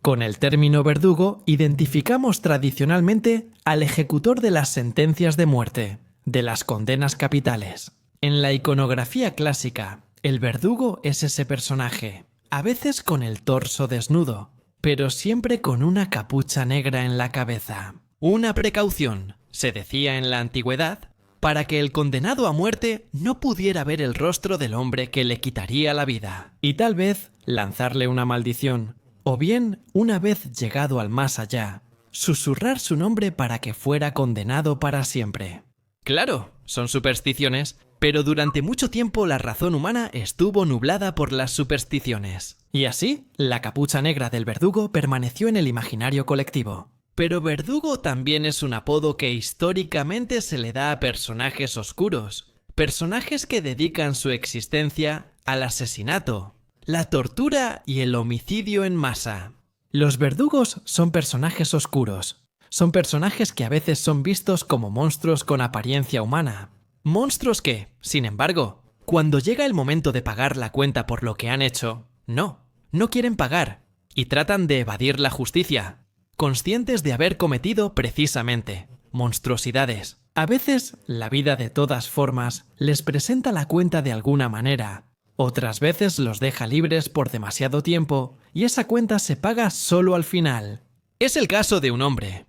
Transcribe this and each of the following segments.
Con el término verdugo identificamos tradicionalmente al ejecutor de las sentencias de muerte, de las condenas capitales. En la iconografía clásica, el verdugo es ese personaje, a veces con el torso desnudo, pero siempre con una capucha negra en la cabeza. Una precaución, se decía en la antigüedad, para que el condenado a muerte no pudiera ver el rostro del hombre que le quitaría la vida, y tal vez lanzarle una maldición, o bien, una vez llegado al más allá, susurrar su nombre para que fuera condenado para siempre. Claro, son supersticiones, pero durante mucho tiempo la razón humana estuvo nublada por las supersticiones. Y así, la capucha negra del verdugo permaneció en el imaginario colectivo. Pero verdugo también es un apodo que históricamente se le da a personajes oscuros, personajes que dedican su existencia al asesinato, la tortura y el homicidio en masa. Los verdugos son personajes oscuros. Son personajes que a veces son vistos como monstruos con apariencia humana. Monstruos que, sin embargo, cuando llega el momento de pagar la cuenta por lo que han hecho, no quieren pagar y tratan de evadir la justicia, conscientes de haber cometido precisamente monstruosidades. A veces, la vida de todas formas les presenta la cuenta de alguna manera. Otras veces los deja libres por demasiado tiempo y esa cuenta se paga solo al final. Es el caso de un hombre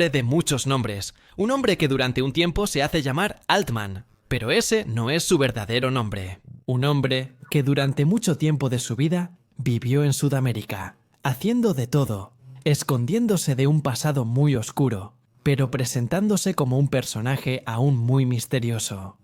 de muchos nombres, un hombre que durante un tiempo se hace llamar Altman, pero ese no es su verdadero nombre. Un hombre que durante mucho tiempo de su vida vivió en Sudamérica, haciendo de todo, escondiéndose de un pasado muy oscuro, pero presentándose como un personaje aún muy misterioso.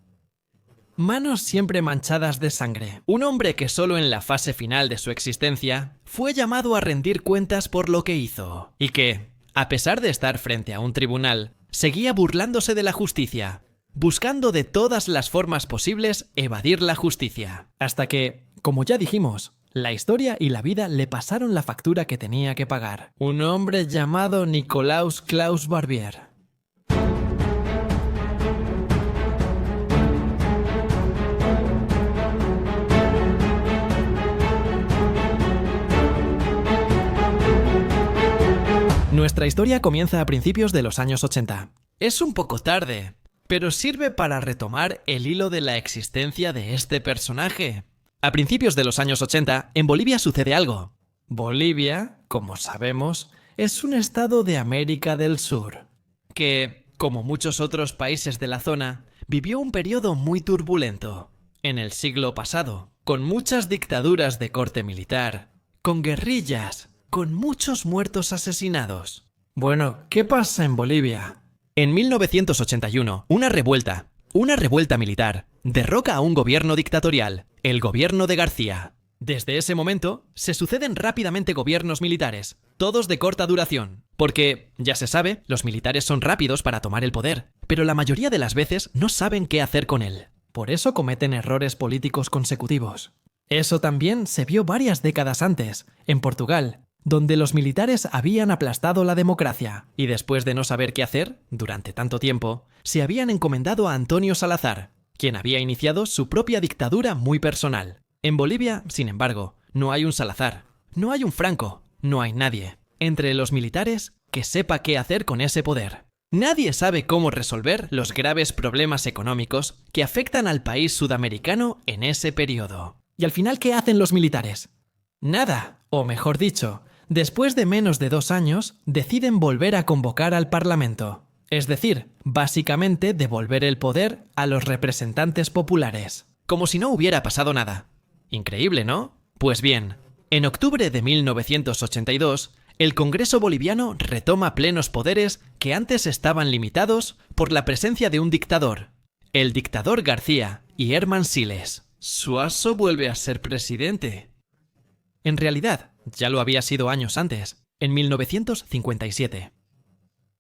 Manos siempre manchadas de sangre. Un hombre que solo en la fase final de su existencia fue llamado a rendir cuentas por lo que hizo, y que, a pesar de estar frente a un tribunal, seguía burlándose de la justicia, buscando de todas las formas posibles evadir la justicia. Hasta que, como ya dijimos, la historia y la vida le pasaron la factura que tenía que pagar. Un hombre llamado Nicolaus Klaus Barbier. Nuestra historia comienza a principios de los años 80. Es un poco tarde, pero sirve para retomar el hilo de la existencia de este personaje. A principios de los años 80, en Bolivia sucede algo. Bolivia, como sabemos, es un estado de América del Sur, que, como muchos otros países de la zona, vivió un periodo muy turbulento, en el siglo pasado, con muchas dictaduras de corte militar, con guerrillas, con muchos muertos asesinados. Bueno, ¿qué pasa en Bolivia? En 1981, una revuelta militar, derroca a un gobierno dictatorial, el gobierno de García. Desde ese momento, se suceden rápidamente gobiernos militares, todos de corta duración, porque, ya se sabe, los militares son rápidos para tomar el poder, pero la mayoría de las veces no saben qué hacer con él. Por eso cometen errores políticos consecutivos. Eso también se vio varias décadas antes, en Portugal, donde los militares habían aplastado la democracia, y después de no saber qué hacer, durante tanto tiempo, se habían encomendado a Antonio Salazar, quien había iniciado su propia dictadura muy personal. En Bolivia, sin embargo, no hay un Salazar, no hay un Franco, no hay nadie, entre los militares, que sepa qué hacer con ese poder. Nadie sabe cómo resolver los graves problemas económicos que afectan al país sudamericano en ese periodo. ¿Y al final qué hacen los militares? Nada, o mejor dicho, después de menos de 2 años, deciden volver a convocar al Parlamento. Es decir, básicamente devolver el poder a los representantes populares. Como si no hubiera pasado nada. Increíble, ¿no? Pues bien, en octubre de 1982, el Congreso boliviano retoma plenos poderes que antes estaban limitados por la presencia de un dictador, el dictador García y Herman Siles. Suazo vuelve a ser presidente. En realidad, ya lo había sido años antes, en 1957.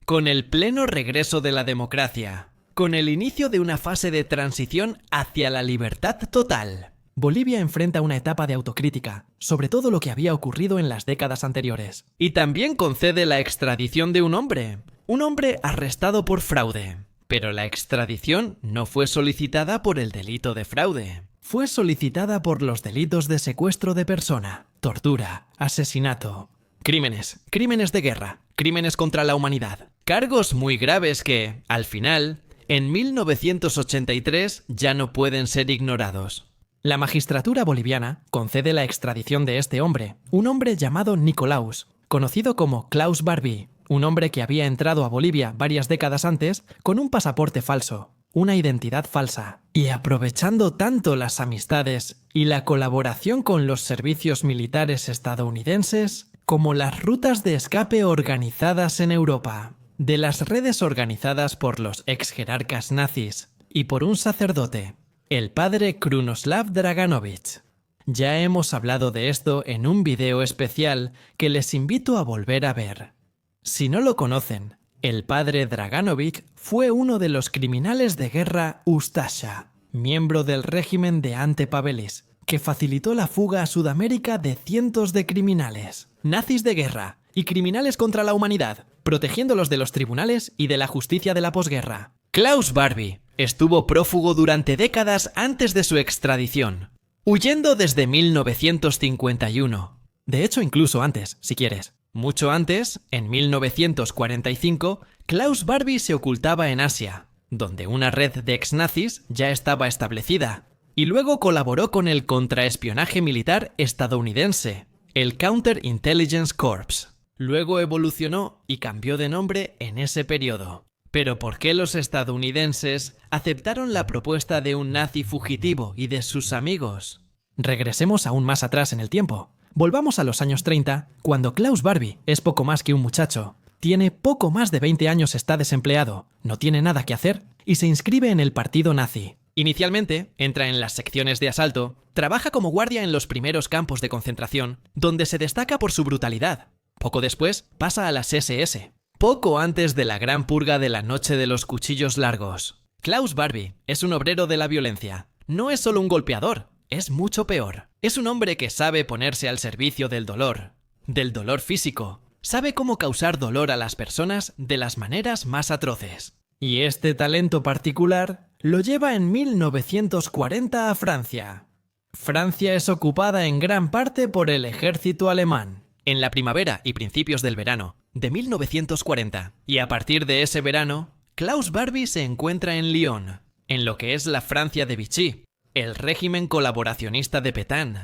Con el pleno regreso de la democracia, con el inicio de una fase de transición hacia la libertad total, Bolivia enfrenta una etapa de autocrítica sobre todo lo que había ocurrido en las décadas anteriores. Y también concede la extradición de un hombre arrestado por fraude. Pero la extradición no fue solicitada por el delito de fraude. Fue solicitada por los delitos de secuestro de persona, tortura, asesinato, Crímenes de guerra, crímenes contra la humanidad. Cargos muy graves que, al final, en 1983 ya no pueden ser ignorados. La magistratura boliviana concede la extradición de este hombre, un hombre llamado Nicolaus, conocido como Klaus Barbie, un hombre que había entrado a Bolivia varias décadas antes con un pasaporte falso, una identidad falsa, y aprovechando tanto las amistades y la colaboración con los servicios militares estadounidenses como las rutas de escape organizadas en Europa, de las redes organizadas por los ex jerarcas nazis y por un sacerdote, el padre Krunoslav Draganovich. Ya hemos hablado de esto en un video especial que les invito a volver a ver. Si no lo conocen, el padre Draganovich fue uno de los criminales de guerra Ustasha, miembro del régimen de Ante Pavelić, que facilitó la fuga a Sudamérica de cientos de criminales, nazis de guerra y criminales contra la humanidad, protegiéndolos de los tribunales y de la justicia de la posguerra. Klaus Barbie estuvo prófugo durante décadas antes de su extradición, huyendo desde 1951. De hecho, incluso antes, si quieres. Mucho antes, en 1945, Klaus Barbie se ocultaba en Asia, donde una red de ex-nazis ya estaba establecida, y luego colaboró con el contraespionaje militar estadounidense, el Counterintelligence Corps. Luego evolucionó y cambió de nombre en ese periodo. Pero ¿por qué los estadounidenses aceptaron la propuesta de un nazi fugitivo y de sus amigos? Regresemos aún más atrás en el tiempo. Volvamos a los años 30, cuando Klaus Barbie es poco más que un muchacho. Tiene poco más de 20 años, está desempleado, no tiene nada que hacer y se inscribe en el partido nazi. Inicialmente, entra en las secciones de asalto, trabaja como guardia en los primeros campos de concentración, donde se destaca por su brutalidad. Poco después, pasa a las SS. Poco antes de la gran purga de la noche de los cuchillos largos. Klaus Barbie es un obrero de la violencia. No es solo un golpeador, es mucho peor. Es un hombre que sabe ponerse al servicio del dolor físico. Sabe cómo causar dolor a las personas de las maneras más atroces. Y este talento particular lo lleva en 1940 a Francia. Francia es ocupada en gran parte por el ejército alemán. En la primavera y principios del verano de 1940. Y a partir de ese verano, Klaus Barbie se encuentra en Lyon, en lo que es la Francia de Vichy, el régimen colaboracionista de Pétain.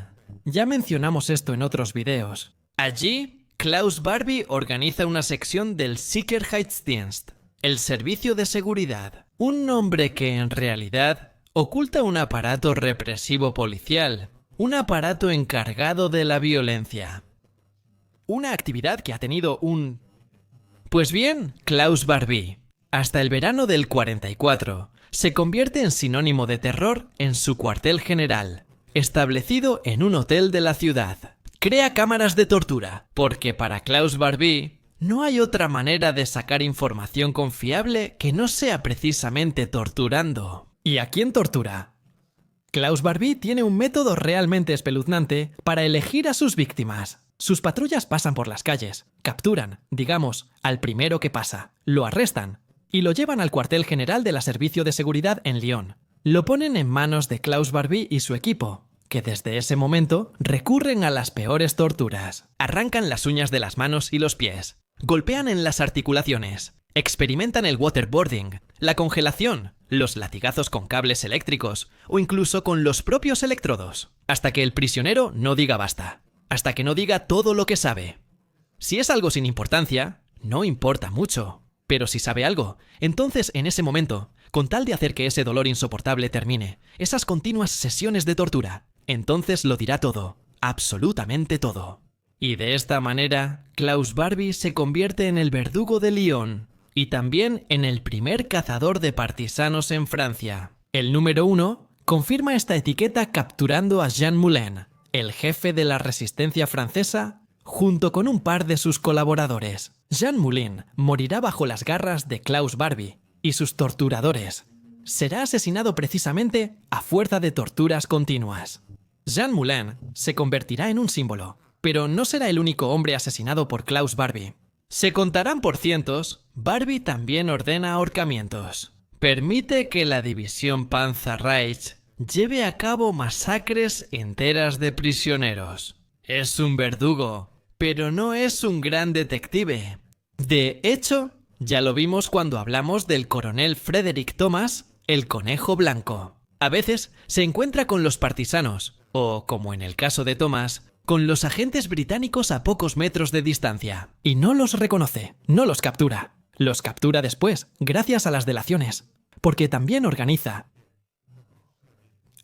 Ya mencionamos esto en otros videos. Allí, Klaus Barbie organiza una sección del Sicherheitsdienst, el servicio de seguridad, un nombre que en realidad oculta un aparato represivo policial, un aparato encargado de la violencia. Una actividad que ha tenido un... Pues bien, Klaus Barbie, hasta el verano del 44, se convierte en sinónimo de terror en su cuartel general, establecido en un hotel de la ciudad. Crea cámaras de tortura, porque para Klaus Barbie no hay otra manera de sacar información confiable que no sea precisamente torturando. ¿Y a quién tortura? Klaus Barbie tiene un método realmente espeluznante para elegir a sus víctimas. Sus patrullas pasan por las calles, capturan, digamos, al primero que pasa, lo arrestan y lo llevan al cuartel general de la Servicio de Seguridad en Lyon. Lo ponen en manos de Klaus Barbie y su equipo, que desde ese momento recurren a las peores torturas. Arrancan las uñas de las manos y los pies, golpean en las articulaciones, experimentan el waterboarding, la congelación, los latigazos con cables eléctricos o incluso con los propios electrodos, hasta que el prisionero no diga basta. Hasta que no diga todo lo que sabe. Si es algo sin importancia, no importa mucho. Pero si sabe algo, entonces en ese momento, con tal de hacer que ese dolor insoportable termine, esas continuas sesiones de tortura, entonces lo dirá todo, absolutamente todo. Y de esta manera, Klaus Barbie se convierte en el verdugo de Lyon y también en el primer cazador de partisanos en Francia. El número 1 confirma esta etiqueta capturando a Jean Moulin, el jefe de la resistencia francesa, junto con un par de sus colaboradores. Jean Moulin morirá bajo las garras de Klaus Barbie y sus torturadores. Será asesinado precisamente a fuerza de torturas continuas. Jean Moulin se convertirá en un símbolo, pero no será el único hombre asesinado por Klaus Barbie. Se contarán por cientos, Barbie también ordena ahorcamientos. Permite que la división Panzerreich lleve a cabo masacres enteras de prisioneros. Es un verdugo, pero no es un gran detective. De hecho, ya lo vimos cuando hablamos del coronel Frederick Thomas, el conejo blanco. A veces se encuentra con los partisanos, o, como en el caso de Thomas, con los agentes británicos a pocos metros de distancia. Y no los reconoce, no los captura. Los captura después, gracias a las delaciones. Porque también organiza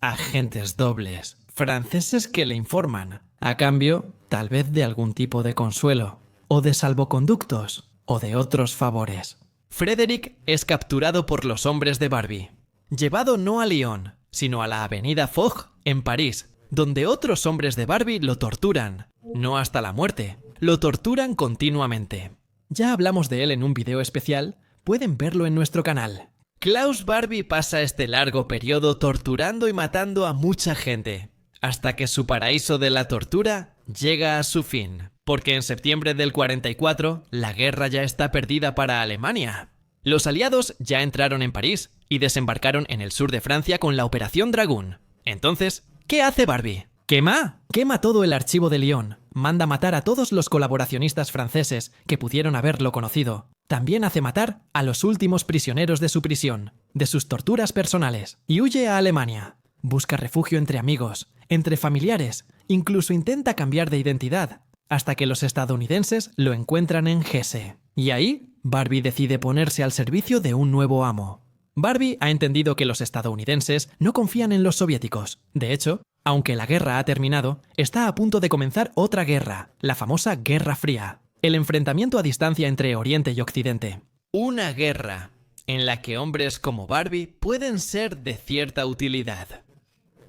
agentes dobles, franceses que le informan, a cambio, tal vez de algún tipo de consuelo, o de salvoconductos, o de otros favores. Frederick es capturado por los hombres de Barbie, llevado no a Lyon, sino a la avenida Foch, en París, donde otros hombres de Barbie lo torturan, no hasta la muerte, lo torturan continuamente. Ya hablamos de él en un video especial, pueden verlo en nuestro canal. Klaus Barbie pasa este largo periodo torturando y matando a mucha gente, hasta que su paraíso de la tortura llega a su fin, porque en septiembre del 44 la guerra ya está perdida para Alemania. Los aliados ya entraron en París y desembarcaron en el sur de Francia con la Operación Dragón. Entonces, ¿qué hace Barbie? ¡Quema! Quema todo el archivo de Lyon, manda matar a todos los colaboracionistas franceses que pudieron haberlo conocido. También hace matar a los últimos prisioneros de su prisión, de sus torturas personales, y huye a Alemania. Busca refugio entre amigos, entre familiares, incluso intenta cambiar de identidad, hasta que los estadounidenses lo encuentran en Hesse. Y ahí, Barbie decide ponerse al servicio de un nuevo amo. Barbie ha entendido que los estadounidenses no confían en los soviéticos. De hecho, aunque la guerra ha terminado, está a punto de comenzar otra guerra, la famosa Guerra Fría. El enfrentamiento a distancia entre Oriente y Occidente. Una guerra en la que hombres como Barbie pueden ser de cierta utilidad.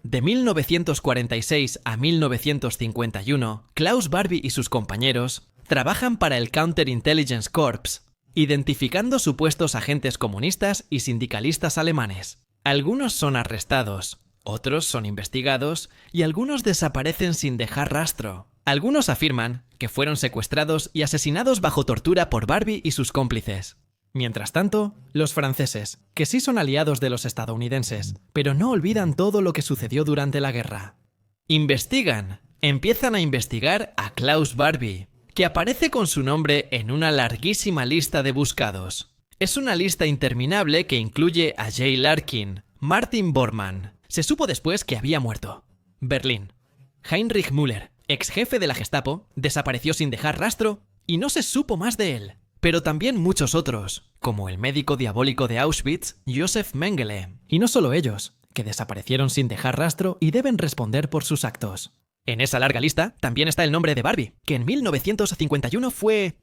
De 1946 a 1951, Klaus Barbie y sus compañeros trabajan para el Counterintelligence Corps, identificando supuestos agentes comunistas y sindicalistas alemanes. Algunos son arrestados, otros son investigados y algunos desaparecen sin dejar rastro. Algunos afirman que fueron secuestrados y asesinados bajo tortura por Barbie y sus cómplices. Mientras tanto, los franceses, que sí son aliados de los estadounidenses, pero no olvidan todo lo que sucedió durante la guerra. Empiezan a investigar a Klaus Barbie, que aparece con su nombre en una larguísima lista de buscados. Es una lista interminable que incluye a Jay Larkin, Martin Bormann. Se supo después que había muerto. Berlín. Heinrich Müller, ex jefe de la Gestapo, desapareció sin dejar rastro y no se supo más de él. Pero también muchos otros, como el médico diabólico de Auschwitz, Josef Mengele. Y no solo ellos, que desaparecieron sin dejar rastro y deben responder por sus actos. En esa larga lista también está el nombre de Barbie, que en 1951 fue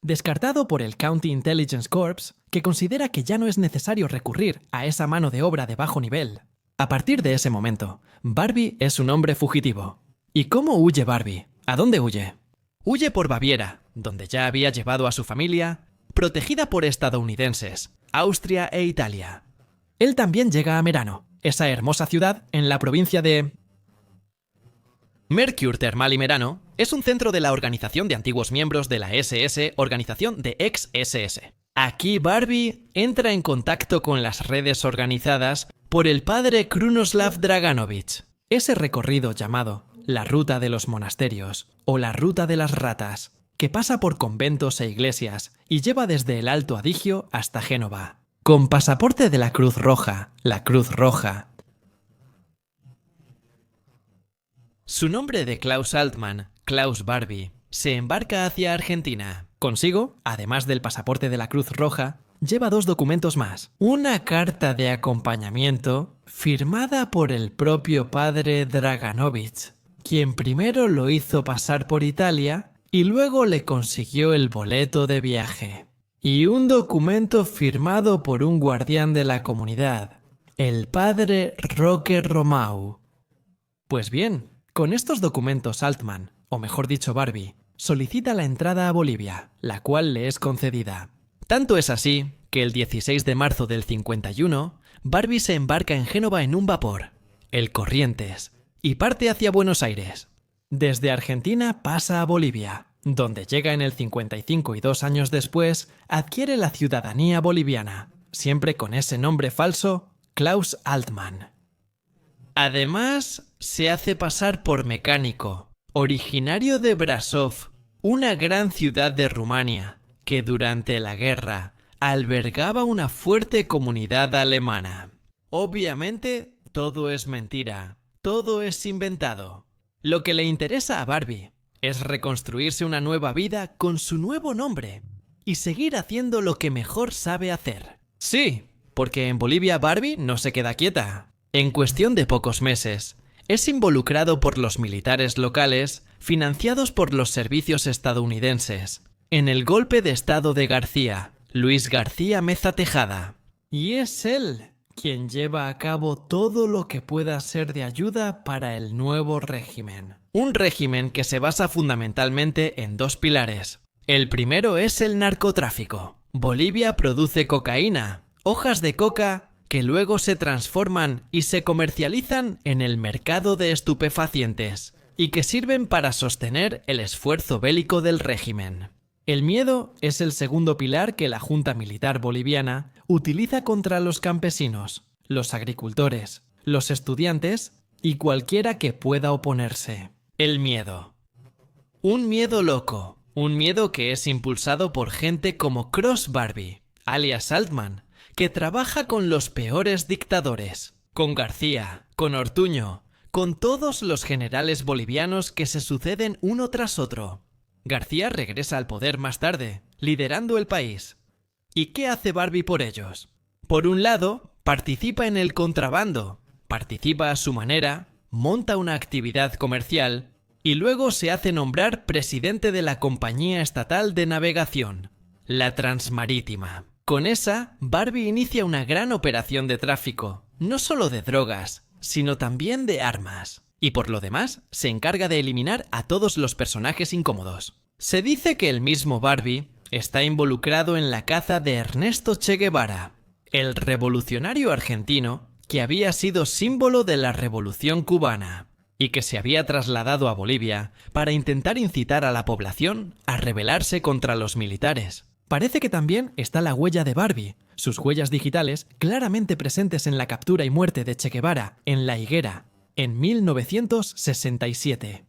descartado por el Counterintelligence Corps, que considera que ya no es necesario recurrir a esa mano de obra de bajo nivel. A partir de ese momento, Barbie es un hombre fugitivo. ¿Y cómo huye Barbie? ¿A dónde huye? Huye por Baviera, donde ya había llevado a su familia, protegida por estadounidenses, Austria e Italia. Él también llega a Merano, esa hermosa ciudad en la provincia de Mercure Termal y Merano es un centro de la organización de antiguos miembros de la SS, organización de ex-SS. Aquí Barbie entra en contacto con las redes organizadas por el padre Krunoslav Draganovich. Ese recorrido llamado la Ruta de los Monasterios o la Ruta de las Ratas, que pasa por conventos e iglesias y lleva desde el Alto Adigio hasta Génova. Con pasaporte de la Cruz Roja, la Cruz Roja. Su nombre de Klaus Altmann, Klaus Barbie, se embarca hacia Argentina. Consigo, además del pasaporte de la Cruz Roja, lleva 2 documentos más. Una carta de acompañamiento firmada por el propio padre Draganovich, quien primero lo hizo pasar por Italia y luego le consiguió el boleto de viaje. Y un documento firmado por un guardián de la comunidad, el padre Roque Romau. Pues bien, con estos documentos Altmann, o mejor dicho Barbie, solicita la entrada a Bolivia, la cual le es concedida. Tanto es así que el 16 de marzo del 51, Barbie se embarca en Génova en un vapor, el Corrientes, y parte hacia Buenos Aires. Desde Argentina pasa a Bolivia, donde llega en el 55 y 2 años después adquiere la ciudadanía boliviana, siempre con ese nombre falso, Klaus Altmann. Además, se hace pasar por mecánico, originario de Brasov, una gran ciudad de Rumania que durante la guerra albergaba una fuerte comunidad alemana. Obviamente, todo es mentira, todo es inventado. Lo que le interesa a Barbie es reconstruirse una nueva vida con su nuevo nombre y seguir haciendo lo que mejor sabe hacer. Sí, porque en Bolivia Barbie no se queda quieta. En cuestión de pocos meses, es involucrado por los militares locales financiados por los servicios estadounidenses en el golpe de estado de García, Luis García Meza Tejada. Y es él quien lleva a cabo todo lo que pueda ser de ayuda para el nuevo régimen. Un régimen que se basa fundamentalmente en dos pilares. El primero es el narcotráfico. Bolivia produce cocaína, hojas de coca que luego se transforman y se comercializan en el mercado de estupefacientes y que sirven para sostener el esfuerzo bélico del régimen. El miedo es el segundo pilar que la Junta Militar Boliviana utiliza contra los campesinos, los agricultores, los estudiantes y cualquiera que pueda oponerse. El miedo. Un miedo loco, un miedo que es impulsado por gente como Cross Barbie, alias Altman, que trabaja con los peores dictadores, con García, con Ortuño, con todos los generales bolivianos que se suceden uno tras otro. García regresa al poder más tarde, liderando el país. ¿Y qué hace Barbie por ellos? Por un lado, participa en el contrabando, participa a su manera, monta una actividad comercial y luego se hace nombrar presidente de la Compañía Estatal de Navegación, la Transmarítima. Con esa, Barbie inicia una gran operación de tráfico, no solo de drogas, sino también de armas. Y por lo demás, se encarga de eliminar a todos los personajes incómodos. Se dice que el mismo Barbie está involucrado en la caza de Ernesto Che Guevara, el revolucionario argentino que había sido símbolo de la Revolución cubana y que se había trasladado a Bolivia para intentar incitar a la población a rebelarse contra los militares. Parece que también está la huella de Barbie, sus huellas digitales claramente presentes en la captura y muerte de Che Guevara en La Higuera, en 1967.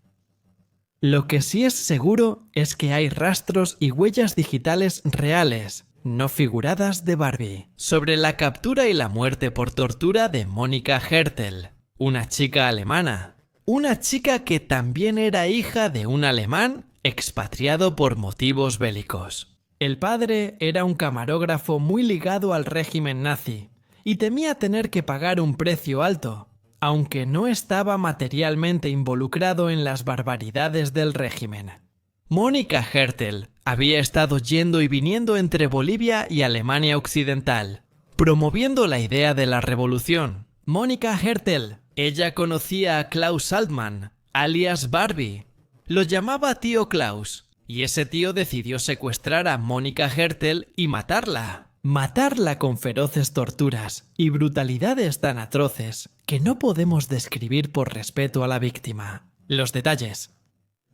Lo que sí es seguro es que hay rastros y huellas digitales reales, no figuradas de Barbie, sobre la captura y la muerte por tortura de Monika Hertel, una chica alemana, una chica que también era hija de un alemán expatriado por motivos bélicos. El padre era un camarógrafo muy ligado al régimen nazi y temía tener que pagar un precio alto, aunque no estaba materialmente involucrado en las barbaridades del régimen. Monika Hertel había estado yendo y viniendo entre Bolivia y Alemania Occidental, promoviendo la idea de la revolución. Monika Hertel, ella conocía a Klaus Altman, alias Barbie. Lo llamaba tío Klaus, y ese tío decidió secuestrar a Monika Hertel y matarla. Matarla con feroces torturas y brutalidades tan atroces que no podemos describir por respeto a la víctima. Los detalles.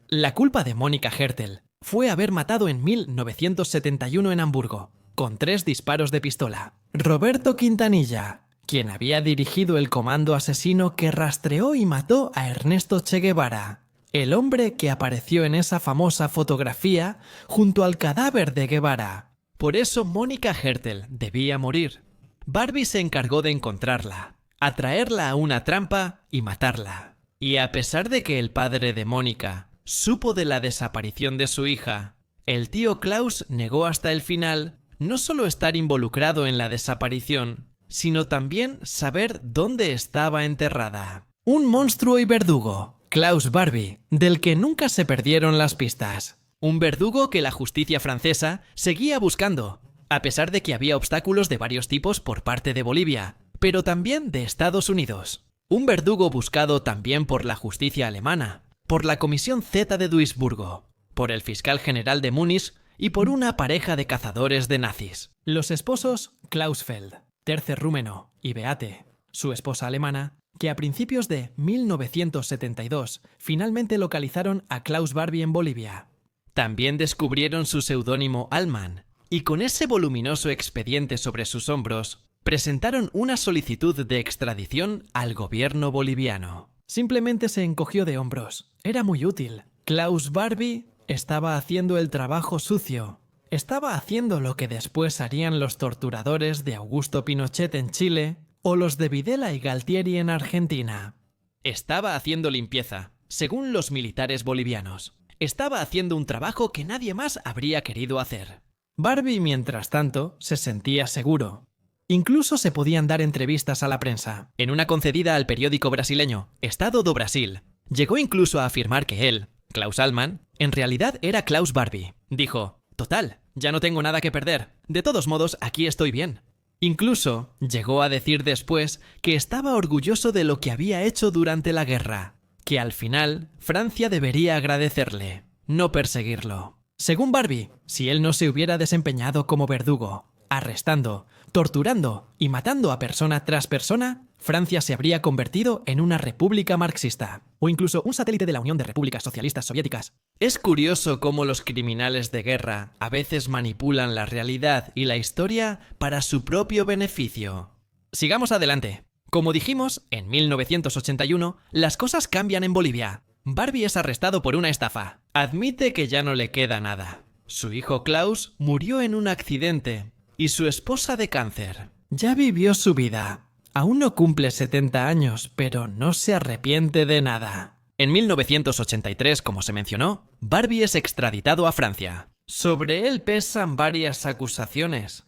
La culpa de Monika Hertel fue haber matado en 1971 en Hamburgo, con 3 disparos de pistola, Roberto Quintanilla, quien había dirigido el comando asesino que rastreó y mató a Ernesto Che Guevara, el hombre que apareció en esa famosa fotografía junto al cadáver de Guevara. Por eso Monika Hertel debía morir. Barbie se encargó de encontrarla, atraerla a una trampa y matarla. Y a pesar de que el padre de Monika supo de la desaparición de su hija, el tío Klaus negó hasta el final no solo estar involucrado en la desaparición, sino también saber dónde estaba enterrada. Un monstruo y verdugo, Klaus Barbie, del que nunca se perdieron las pistas. Un verdugo que la justicia francesa seguía buscando, a pesar de que había obstáculos de varios tipos por parte de Bolivia, pero también de Estados Unidos. Un verdugo buscado también por la justicia alemana, por la Comisión Z de Duisburgo, por el fiscal general de Múnich y por una pareja de cazadores de nazis. Los esposos Klausfeld, Tercer Rúmeno y Beate, su esposa alemana, que a principios de 1972 finalmente localizaron a Klaus Barbie en Bolivia. También descubrieron su seudónimo Altman, y con ese voluminoso expediente sobre sus hombros, presentaron una solicitud de extradición al gobierno boliviano. Simplemente se encogió de hombros. Era muy útil. Klaus Barbie Estaba haciendo el trabajo sucio. Estaba haciendo lo que después harían los torturadores de Augusto Pinochet en Chile o los de Videla y Galtieri en Argentina. Estaba haciendo limpieza, según los militares bolivianos. Estaba haciendo un trabajo que nadie más habría querido hacer. Barbie, mientras tanto, se sentía seguro. Incluso se podían dar entrevistas a la prensa. En una concedida al periódico brasileño Estado do Brasil, llegó incluso a afirmar que él, Klaus Allman, en realidad era Klaus Barbie. Dijo: «Total, ya no tengo nada que perder. De todos modos, aquí estoy bien». Incluso llegó a decir después que estaba orgulloso de lo que había hecho durante la guerra, que al final Francia debería agradecerle, no perseguirlo. Según Barbie, si él no se hubiera desempeñado como verdugo, arrestando, torturando y matando a persona tras persona, Francia se habría convertido en una república marxista, o incluso un satélite de la Unión de Repúblicas Socialistas Soviéticas. Es curioso cómo los criminales de guerra a veces manipulan la realidad y la historia para su propio beneficio. Sigamos adelante. Como dijimos, en 1981, las cosas cambian en Bolivia. Barbie es arrestado por una estafa. Admite que ya no le queda nada. Su hijo Klaus murió en un accidente y su esposa de cáncer. Ya vivió su vida. Aún no cumple 70 años, pero no se arrepiente de nada. En 1983, como se mencionó, Barbie es extraditado a Francia. Sobre él pesan varias acusaciones.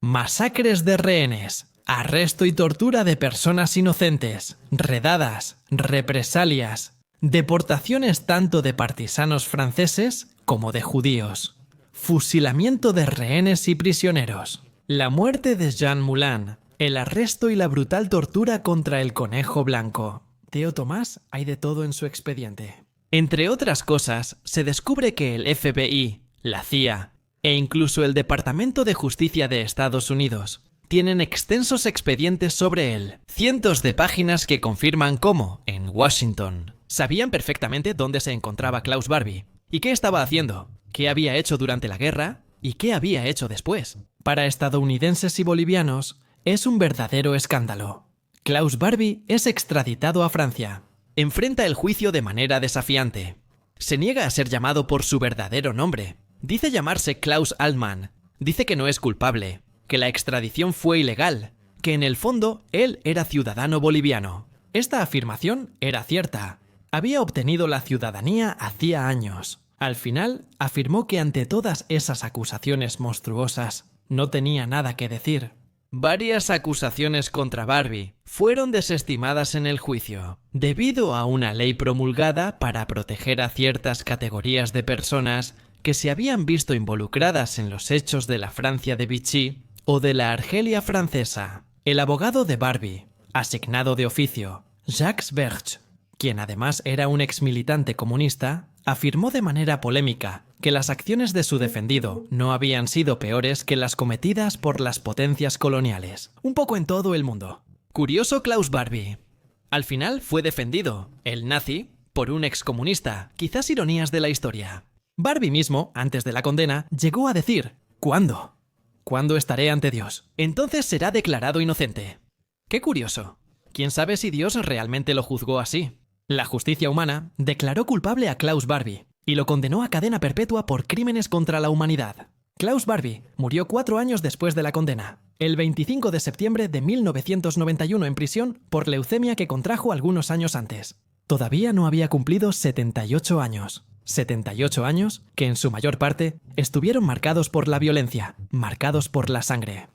Masacres de rehenes, arresto y tortura de personas inocentes, redadas, represalias, deportaciones tanto de partisanos franceses como de judíos, fusilamiento de rehenes y prisioneros, la muerte de Jean Moulin, el arresto y la brutal tortura contra el conejo blanco. Tío Tomás, hay de todo en su expediente. Entre otras cosas, se descubre que el FBI, la CIA e incluso el Departamento de Justicia de Estados Unidos tienen extensos expedientes sobre él. Cientos de páginas que confirman cómo, en Washington, sabían perfectamente dónde se encontraba Klaus Barbie y qué estaba haciendo, qué había hecho durante la guerra y qué había hecho después. Para estadounidenses y bolivianos, es un verdadero escándalo. Klaus Barbie es extraditado a Francia. Enfrenta el juicio de manera desafiante. Se niega a ser llamado por su verdadero nombre. Dice llamarse Klaus Allman. Dice que no es culpable, que la extradición fue ilegal, que en el fondo él era ciudadano boliviano. Esta afirmación era cierta. Había obtenido la ciudadanía hacía años. Al final, afirmó que ante todas esas acusaciones monstruosas, no tenía nada que decir. Varias acusaciones contra Barbie fueron desestimadas en el juicio, debido a una ley promulgada para proteger a ciertas categorías de personas que se habían visto involucradas en los hechos de la Francia de Vichy o de la Argelia francesa. El abogado de Barbie, asignado de oficio, Jacques Berge, quien además era un exmilitante comunista, afirmó de manera polémica que las acciones de su defendido no habían sido peores que las cometidas por las potencias coloniales. Un poco en todo el mundo. Curioso Klaus Barbie. Al final fue defendido, el nazi, por un excomunista, quizás ironías de la historia. Barbie mismo, antes de la condena, llegó a decir: ¿cuándo? ¿Cuándo estaré ante Dios? Entonces será declarado inocente. Qué curioso. ¿Quién sabe si Dios realmente lo juzgó así? La justicia humana declaró culpable a Klaus Barbie y lo condenó a cadena perpetua por crímenes contra la humanidad. Klaus Barbie murió 4 años después de la condena, el 25 de septiembre de 1991 en prisión por leucemia que contrajo algunos años antes. Todavía no había cumplido 78 años. 78 años que en su mayor parte estuvieron marcados por la violencia, marcados por la sangre.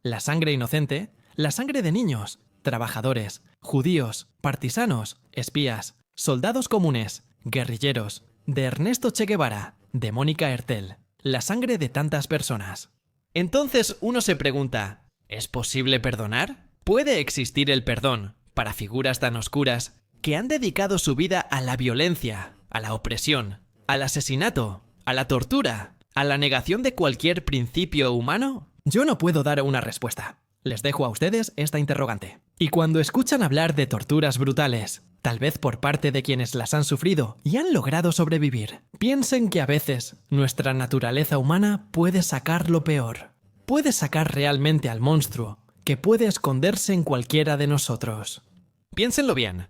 La sangre inocente, la sangre de niños, trabajadores, judíos, partisanos, espías, soldados comunes, guerrilleros, de Ernesto Che Guevara, de Mónica Hertel, la sangre de tantas personas. Entonces uno se pregunta, ¿es posible perdonar? ¿Puede existir el perdón para figuras tan oscuras que han dedicado su vida a la violencia, a la opresión, al asesinato, a la tortura, a la negación de cualquier principio humano? Yo no puedo dar una respuesta. Les dejo a ustedes esta interrogante. Y cuando escuchan hablar de torturas brutales, tal vez por parte de quienes las han sufrido y han logrado sobrevivir, piensen que a veces nuestra naturaleza humana puede sacar lo peor. Puede sacar realmente al monstruo que puede esconderse en cualquiera de nosotros. Piénsenlo bien.